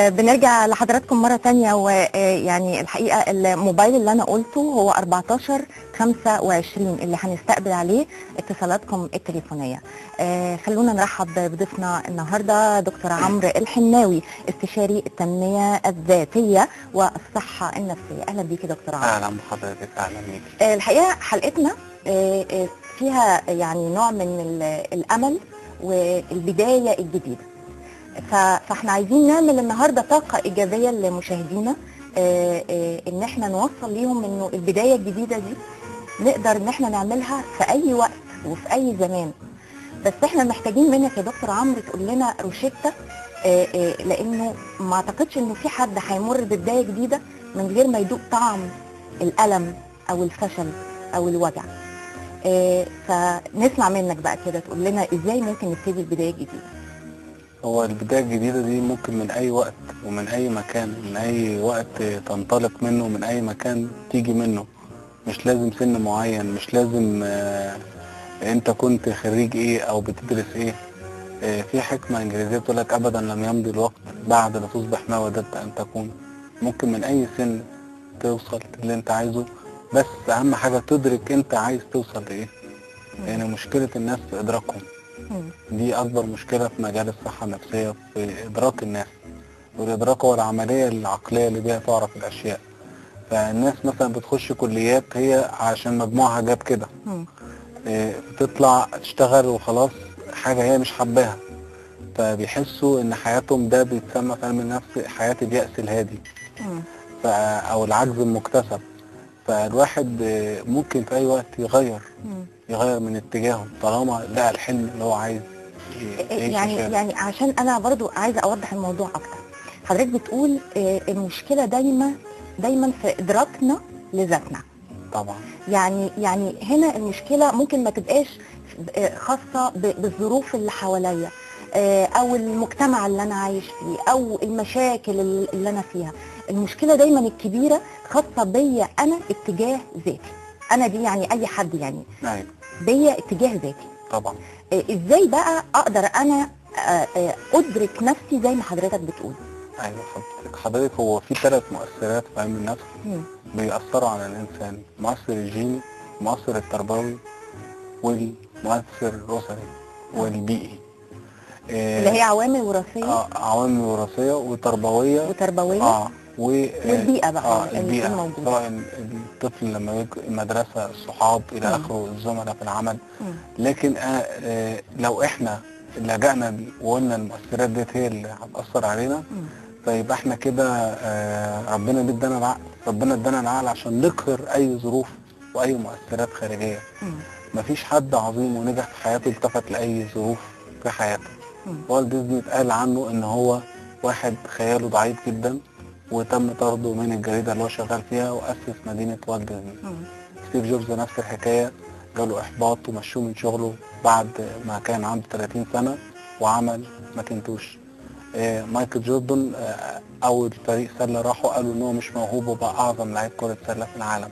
بنرجع لحضراتكم مرة تانية، ويعني الحقيقة الموبايل اللي أنا قلته هو 1425 اللي هنستقبل عليه اتصالاتكم التليفونية. خلونا نرحب بضيفنا النهاردة دكتور عمرو الحناوي، استشاري التنمية الذاتية والصحة النفسية. أهلا بيكي دكتور عمرو. اهلا بحضرتك. اهلا بيكي. الحقيقة حلقتنا فيها يعني نوع من الأمل والبداية الجديدة، فاحنا عايزين نعمل النهارده طاقه ايجابيه لمشاهدينا، ان احنا نوصل ليهم انه البدايه الجديده دي نقدر ان احنا نعملها في اي وقت وفي اي زمان. بس احنا محتاجين منك يا دكتور عمرو تقول لنا روشته، لانه ما اعتقدش انه في حد هيمر ببدايه جديده من غير ما يدوق طعم الالم او الفشل او الوجع. فنسمع منك بقى كده تقول لنا ازاي ممكن نبتدي البدايه الجديده. هو البداية الجديدة دي ممكن من أي وقت ومن أي مكان، من أي وقت تنطلق منه، من أي مكان تيجي منه. مش لازم سن معين، مش لازم أنت كنت خريج إيه أو بتدرس إيه. في حكمة إنجليزية بتقولك أبدا لم يمضي الوقت بعد لا تصبح ما وددت أن تكون. ممكن من أي سن توصل اللي أنت عايزه، بس أهم حاجة تدرك أنت عايز توصل لإيه. يعني مشكلة الناس في إدراكهم. دي أكبر مشكلة في مجال الصحة النفسية، في إدراك الناس. والإدراك هو العملية العقلية اللي بيها تعرف الأشياء. فالناس مثلا بتخش كليات هي عشان مجموعها جاب كده، بتطلع تشتغل وخلاص حاجة هي مش حباها، فبيحسوا إن حياتهم ده بيتسمى في علم النفس حياة اليأس الهادي أو العجز المكتسب. فالواحد ممكن في أي وقت يغير من اتجاهه طالما لقى الحلم اللي هو عايز يعيش. يعني عشان انا برضو عايزه اوضح الموضوع اكتر. حضرتك بتقول المشكله دايما في ادراكنا لذاتنا. طبعا. يعني هنا المشكله ممكن ما تبقاش خاصه بالظروف اللي حواليا، او المجتمع اللي انا عايش فيه، او المشاكل اللي انا فيها. المشكله دايما الكبيره خاصه بيا انا، اتجاه ذاتي انا. دي يعني اي حد يعني أيوة. بيا اتجاه ذاتي. طبعا. ازاي بقى اقدر انا ادرك نفسي زي ما حضرتك بتقول؟ ايوه حضرتك هو في 3 مؤثرات في علم النفس بيأثروا على الانسان: المؤثر الجيني، المؤثر التربوي، والمؤثر الاسري والبيئي. اللي هي عوامل وراثيه. عوامل وراثيه وتربويه. والبيئه بقى البيئه الموجوده، سواء الطفل لما المدرسه، الصحاب الى اخره، الزملاء في العمل. لكن لو احنا لجأنا وقلنا المؤثرات ديت هي اللي هتأثر علينا، فيبقى احنا كده ربنا ادانا العقل. ربنا ادانا العقل عشان نقهر اي ظروف واي مؤثرات خارجيه. مفيش حد عظيم ونجح في حياته التفت لاي ظروف في حياته. والت ديزني اتقال عنه ان هو واحد خياله ضعيف جدا، وتم طرده من الجريده اللي هو شغال فيها واسس مدينه والت ديزني. ستيف جوبز نفس الحكايه، جاله احباط ومشوه من شغله بعد ما كان عنده 30 سنه وعمل ماكنتوش. مايكل جوردن اول فريق سله راحوا قالوا ان هو مش موهوب وبقى اعظم لعيب كره سله في العالم.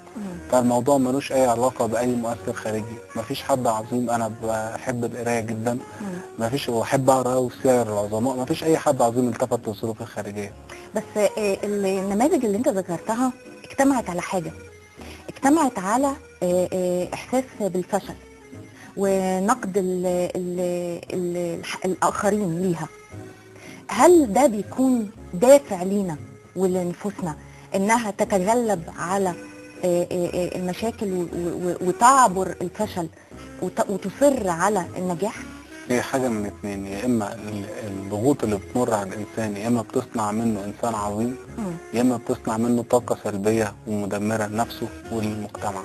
فالموضوع ملوش اي علاقه باي مؤثر خارجي. مفيش حد عظيم. انا بحب القرايه جدا، مفيش، وبحب اقرا سير العظماء. مفيش اي حد عظيم التفت للظروف الخارجيه. بس النماذج اللي انت ذكرتها اجتمعت على حاجه، اجتمعت على احساس بالفشل ونقد الاخرين ليها. هل ده بيكون دافع لينا ولنفوسنا انها تتغلب على المشاكل وتعبر الفشل وتصر على النجاح؟ هي حاجة من اتنين: يا اما الضغوط اللي بتمر على الانسان يا اما بتصنع منه انسان عظيم، يا اما بتصنع منه طاقة سلبية ومدمرة لنفسه وللمجتمع.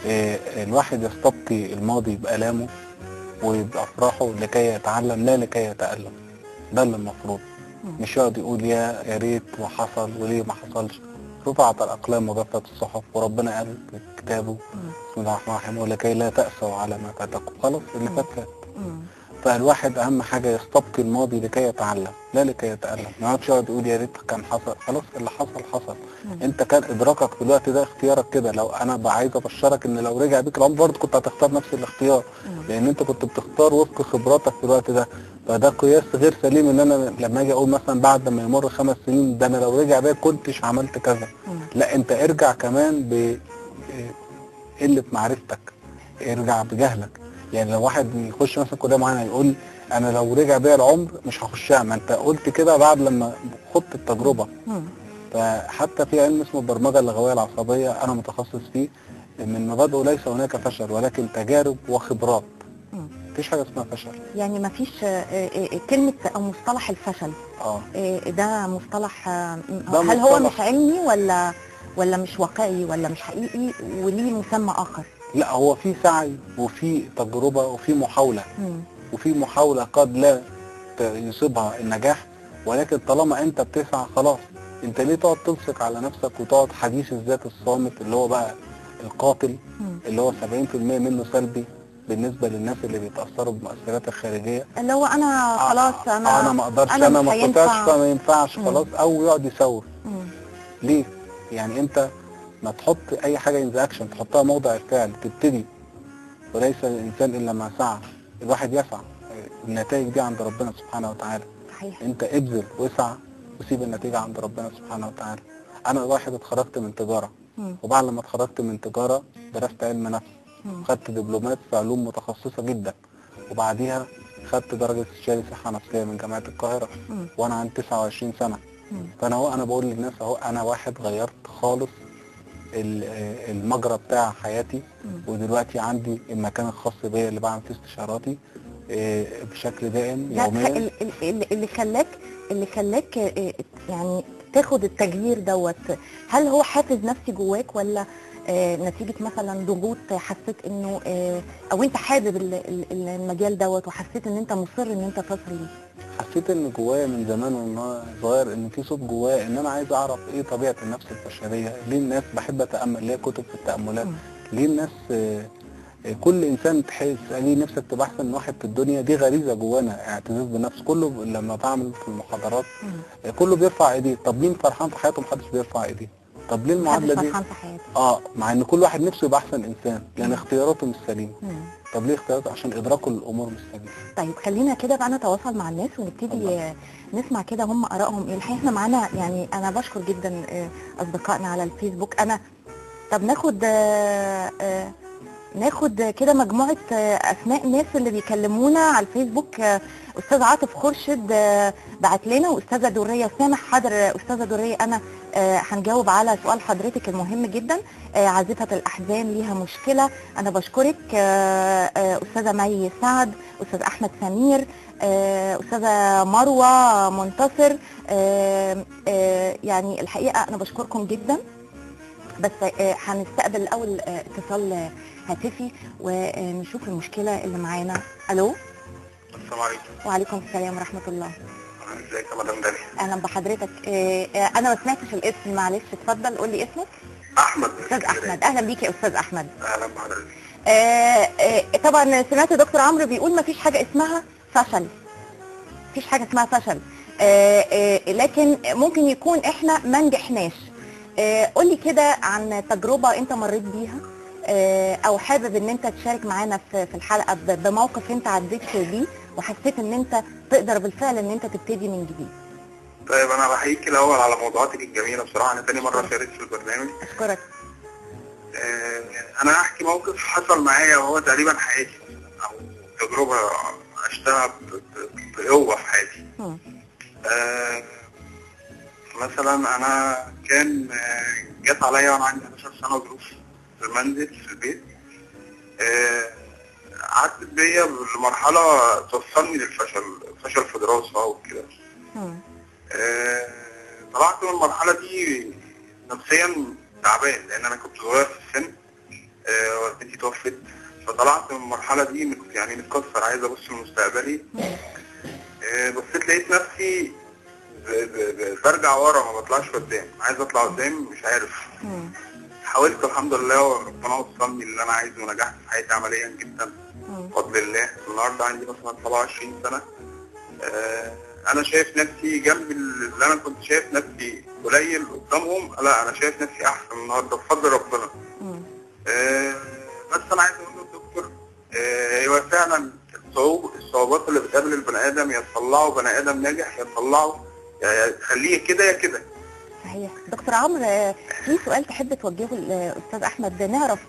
الواحد يستبقي الماضي بآلامه وبأفراحه لكي يتعلم لا لكي يتألم. ده اللي المفروض. مش يقعد يقول يا ريت وحصل وليه ما حصلش. رفعت الأقلام وجفت الصحف، وربنا قال في كتابه بسم الله الرحمن الرحيم ولكي لا تأسوا على ما فاتكم. خلاص اللي فات فات. فالواحد أهم حاجة يستبقي الماضي لكي يتعلم لا لكي يتألم. ما يقعدش يقعد يقول يا ريت كان حصل. خلاص اللي حصل حصل. أنت كان إدراكك في الوقت ده اختيارك كده. لو أنا عايز أبشرك إن لو رجع بيك العمر برضه كنت هتختار نفس الاختيار، لأن أنت كنت بتختار وفق خبراتك في الوقت ده. فده قياس غير سليم ان انا لما اجي اقول مثلا بعد ما يمر 5 سنين ده انا لو رجع بيا كنتش عملت كذا. لا، انت ارجع كمان بقلة معرفتك، ارجع بجهلك. يعني لو واحد يخش مثلا كليه معينه يقول انا لو رجع بيا العمر مش هخشها، ما انت قلت كده بعد لما خدت التجربه. فحتى في علم اسمه البرمجه اللغويه العصبيه انا متخصص فيه، من مبادئه ليس هناك فشل ولكن تجارب وخبرات. مفيش حاجه اسمها فشل. يعني مفيش كلمة او مصطلح الفشل ده مصطلح هل هو مش علمي ولا مش واقعي ولا مش حقيقي وليه مسمى اخر؟ لا، هو في سعي وفي تجربة وفي محاولة. وفي محاولة قد لا يصيبها النجاح، ولكن طالما انت بتسعى خلاص. انت ليه تقعد تلصق على نفسك وتقعد حديث الذات الصامت اللي هو بقى القاتل، اللي هو 70% منه سلبي بالنسبة للناس اللي بيتأثروا بالمؤثرات الخارجية، اللي هو انا خلاص انا ما اقدرش، انا ما استطيعش فما ينفعش خلاص، او يقعد يسور. ليه؟ يعني انت ما تحط اي حاجه ان اكشن، تحطها موضع الفعل، تبتدي. وليس الانسان الا ما سعى. الواحد يسعى، النتائج دي عند ربنا سبحانه وتعالى. صحيح. انت ابذل واسعى وسيب النتيجه عند ربنا سبحانه وتعالى. انا واحد اتخرجت من تجاره، وبعد لما اتخرجت من تجاره درست علم نفس، خدت دبلومات في علوم متخصصه جدا، وبعديها خدت درجه استشاري صحه نفسيه من جامعه القاهره وانا عندي 29 سنه. فانا انا بقول للناس اهو، انا واحد غيرت خالص المجرى بتاع حياتي، ودلوقتي عندي المكان الخاص بيا اللي بعمل فيه استشاراتي بشكل دائم يوميا. اللي خلاك يعني تاخد التغيير دوت، هل هو حافز نفسي جواك ولا نتيجة مثلا ضغوط حسيت انه او انت حابب المجال دوت وحسيت ان انت مصر ان انت تصل ليه؟ حسيت ان جوايا من زمان وانا صغير ان في صوت جوايا ان انا عايز اعرف ايه طبيعه النفس البشريه، ليه الناس بحب اتامل، ليه كتب في التاملات، ليه الناس كل انسان تساليه نفسك تبقى احسن واحد في الدنيا. دي غريزه جوانا، اعتزاز بالنفس. كله لما بعمل في المحاضرات كله بيرفع ايديه. طب مين فرحان في حياته؟ محدش بيرفع ايديه. طب ليه المعادله دي؟ فرحان في حياته. مع ان كل واحد نفسه يبقى احسن انسان، يعني اختياراته مش سليمه. طب ليه اختياراته؟ عشان ادراكه للامور مش سليم. طيب خلينا كده بقى نتواصل مع الناس ونبتدي نسمع كده هم ارائهم ايه. الحقيقه احنا معانا، يعني انا بشكر جدا اصدقائنا على الفيسبوك. طب ناخد كده مجموعه اسماء الناس اللي بيكلمونا على الفيسبوك. استاذ عاطف خورشيد بعت لنا، واستاذه دريه سامح. حاضر استاذه دريه، انا هنجاوب على سؤال حضرتك المهم جدا. عازفه الاحزان ليها مشكله. انا بشكرك. استاذه مي سعد، استاذ احمد سمير، استاذه مروه منتصر. يعني الحقيقه انا بشكركم جدا. بس هنستقبل الاول اتصال هاتفي ونشوف المشكله اللي معانا. الو. السلام عليكم. وعليكم السلام ورحمه الله. ازيك يا مدام داليا؟ اهلا بحضرتك. انا ما سمعتش الاسم، معلش اتفضل قول لي اسمك. احمد. استاذ احمد، اهلا بيك يا استاذ احمد. اهلا بحضرتك. طبعا سمعت دكتور عمرو بيقول ما فيش حاجه اسمها فشل، مفيش حاجه اسمها فشل، لكن ممكن يكون احنا ما نجحناش. قولي كده عن تجربه انت مريت بيها، او حابب ان انت تشارك معانا في الحلقه بموقف انت عديت بيه وحسيت ان انت تقدر بالفعل ان انت تبتدي من جديد. طيب انا بحييك الاول على موضوعاتك الجميله، بصراحه انا تاني مره شاركت في البرنامج. اشكرك. انا هحكي موقف حصل معايا وهو تقريبا حياتي، او تجربه عشتها بقوه في حياتي. مثلا انا كان جت عليا وانا عندي 11 سنه ظروف في المنزل في البيت، عدت بيا لمرحله توصلني للفشل، فشل في دراسه وكده. طلعت من المرحله دي نفسيا تعبان، لان انا كنت صغير في السن، والدتي توفت، فطلعت من المرحله دي يعني متكسر، عايز ابص لمستقبلي. بصيت لقيت نفسي برجع ورا، ما بطلعش قدام، عايز اطلع قدام مش عارف. حاولت الحمد لله وربنا وصلني اللي انا عايزه ونجحت في حياتي عمليا جدا بفضل الله. النهارده عندي مثلا 27 سنه. انا شايف نفسي جنب اللي انا كنت شايف نفسي قليل قدامهم، لا انا شايف نفسي احسن النهارده بفضل ربنا. بس انا عايز اقول للدكتور، هو فعلا الصعوبات الصعوبات اللي بتقابل البني ادم، يا تطلعه بني ادم ناجح يا تطلعه يا تخليه كده يا كده. صحيح. دكتور عمرو، في سؤال تحب توجهه للاستاذ احمد، نعرف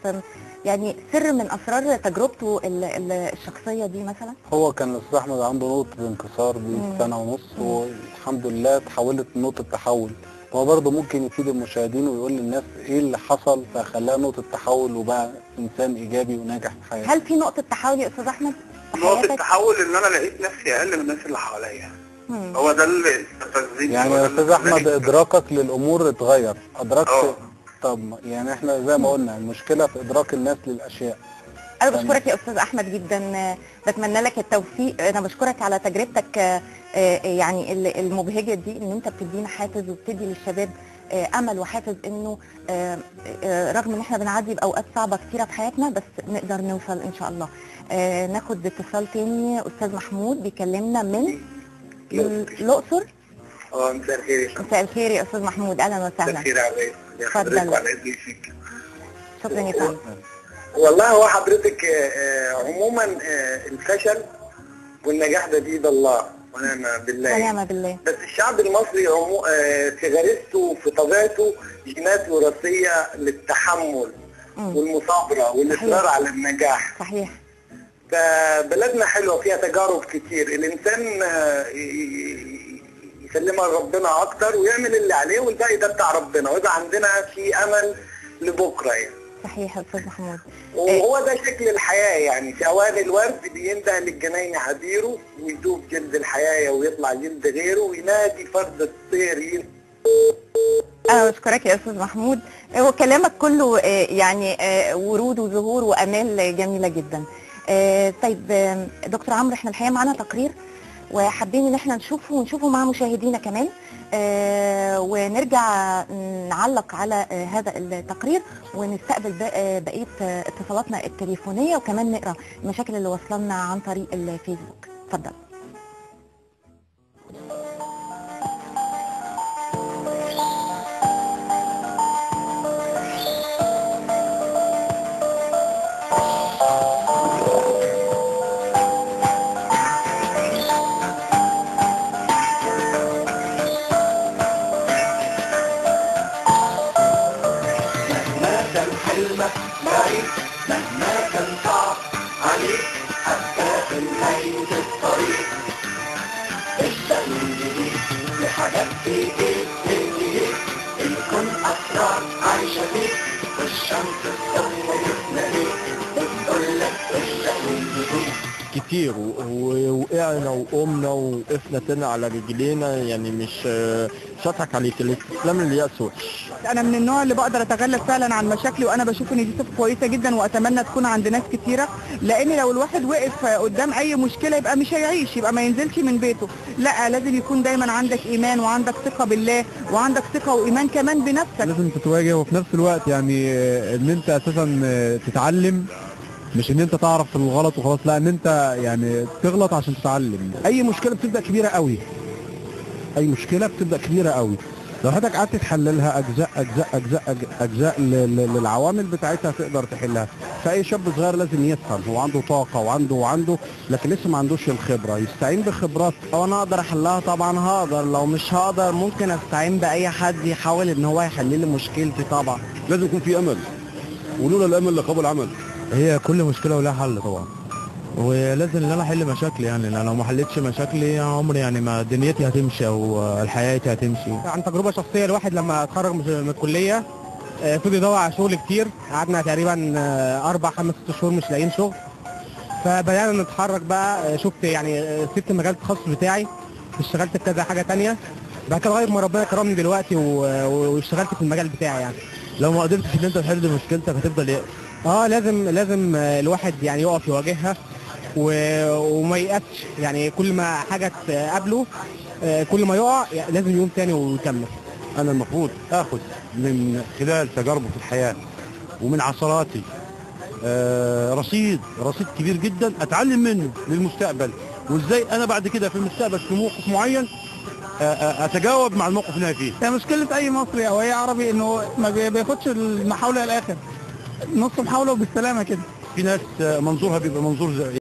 يعني سر من اسرار تجربته الشخصيه دي مثلا؟ هو كان الاستاذ احمد عنده نقطه انكسار دي سنه ونص، والحمد لله تحولت نقطه تحول. هو برضه ممكن يفيد المشاهدين ويقول للناس ايه اللي حصل فخلاه نقطه تحول وبقى انسان ايجابي وناجح في حياته. هل في نقطه تحول يا استاذ احمد في نقطه حياتك؟ التحول ان انا لقيت نفسي اقل من الناس اللي حواليا. هو ده اللي استفزني. يعني يا استاذ احمد ادراكك للامور اتغير، ادركت. طب يعني احنا زي ما قلنا المشكله في ادراك الناس للاشياء. انا بشكرك يا استاذ احمد جدا، بتمنى لك التوفيق. انا بشكرك على تجربتك يعني المبهجه دي، ان انت بتدينا حافز وبتدي للشباب امل وحافز انه رغم ان احنا بنعدي باوقات صعبه كتيره في حياتنا بس نقدر نوصل ان شاء الله. ناخد اتصال تاني. استاذ محمود بيكلمنا من الاقصر. مساء الخير. مساء الخير يا استاذ محمود، اهلا وسهلا. مساء الخير يا عبيد. اتفضل. شكرا يا فندم. والله هو حضرتك عموما الفشل والنجاح ده بيد الله ونعم بالله. ونعم بالله. بس الشعب المصري في غريزته في طبيعته جينات وراثيه للتحمل والمثابره والاصرار على النجاح. صحيح. فبلدنا حلوه فيها تجارب كتير، الانسان يسلمها لربنا اكتر ويعمل اللي عليه والباقي ده بتاع ربنا، ويبقى عندنا في امل لبكره يعني. صحيح يا استاذ محمود. وهو ده شكل الحياه يعني، في اوان الورد بينده للجناين عبيره ويدوب جلد الحياه ويطلع جلد غيره وينادي فرد الطير. انا بشكرك يا استاذ محمود، هو كلامك كله يعني ورود وزهور وامال جميله جدا. طيب دكتور عمرو، احنا الحقيقه معانا تقرير وحابين ان احنا نشوفه مع مشاهدينا كمان، ونرجع نعلق على هذا التقرير ونستقبل بقيه اتصالاتنا التليفونيه، وكمان نقرا المشاكل اللي وصلنا عن طريق الفيسبوك. اتفضل. مهما كان صعب عليك حتى في نهاية الطريق اشتاق من جديد لحاجات بايديك الكون أسرار عايشة فيك والشمس الصبح بتناديك بتقولك اشتاق من جديد كتير ووقعنا وقمنا وقفنا تاني على رجلينا، يعني مش هضحك عليك، الاستسلام لليأس وحش. انا من النوع اللي بقدر اتغلب فعلا عن مشاكلي، وانا بشوف ان دي صفه كويسه جدا واتمنى تكون عند ناس كتيره، لان لو الواحد وقف قدام اي مشكله يبقى مش هيعيش، يبقى ما ينزلش من بيته. لا، لازم يكون دايما عندك ايمان وعندك ثقه بالله وعندك ثقه وايمان كمان بنفسك. لازم تتواجه، وفي نفس الوقت يعني ان انت اساسا تتعلم، مش ان انت تعرف الغلط وخلاص، لا، ان انت يعني تغلط عشان تتعلم. اي مشكله بتبدا كبيره قوي، اي مشكله بتبدا كبيره قوي، لو حضرتك قعدت تحللها اجزاء اجزاء اجزاء اجزاء للعوامل بتاعتها تقدر تحلها. فاي شاب صغير لازم يفهم، هو عنده طاقه وعنده لكن لسه ما عندوش الخبره، يستعين بخبرات. لو انا اقدر احلها طبعا هقدر، لو مش هقدر ممكن استعين باي حد يحاول ان هو يحل لي مشكلتي. طبعا لازم يكون في امل، ولولا الامل لقبل العمل. هي كل مشكله ولها حل طبعا، ولازم ان انا احل مشاكلي، يعني لان لو ما حلتش مشاكلي عمري يعني ما دنيتي هتمشي او حياتي هتمشي. عن تجربه شخصيه، الواحد لما اتخرج من الكليه فضل يدور على شغل كتير، قعدنا تقريبا 4-5-6 شهور مش لاقيين شغل، فبدانا نتحرك بقى. شفت يعني سبت مجال التخصص بتاعي، اشتغلت في كذا حاجه ثانيه، بعد كده لغايه ما ربنا كرمني دلوقتي واشتغلت في المجال بتاعي. يعني لو ما قدرتش ان انت تحل مشكلتك هتفضل يأس. لازم الواحد يعني يقف يواجهها وما ييأسش، يعني كل ما حاجه تقابله كل ما يقع لازم يقوم تاني ويكمل. انا المفروض اخذ من خلال تجاربي في الحياه ومن عثراتي رصيد كبير جدا اتعلم منه للمستقبل، وازاي انا بعد كده في المستقبل في موقف معين اتجاوب مع الموقف اللي انا فيه. هي مشكله اي مصري او اي عربي انه ما بياخدش المحاوله للاخر، نص محاوله وبالسلامه كده. في ناس منظورها بيبقى منظور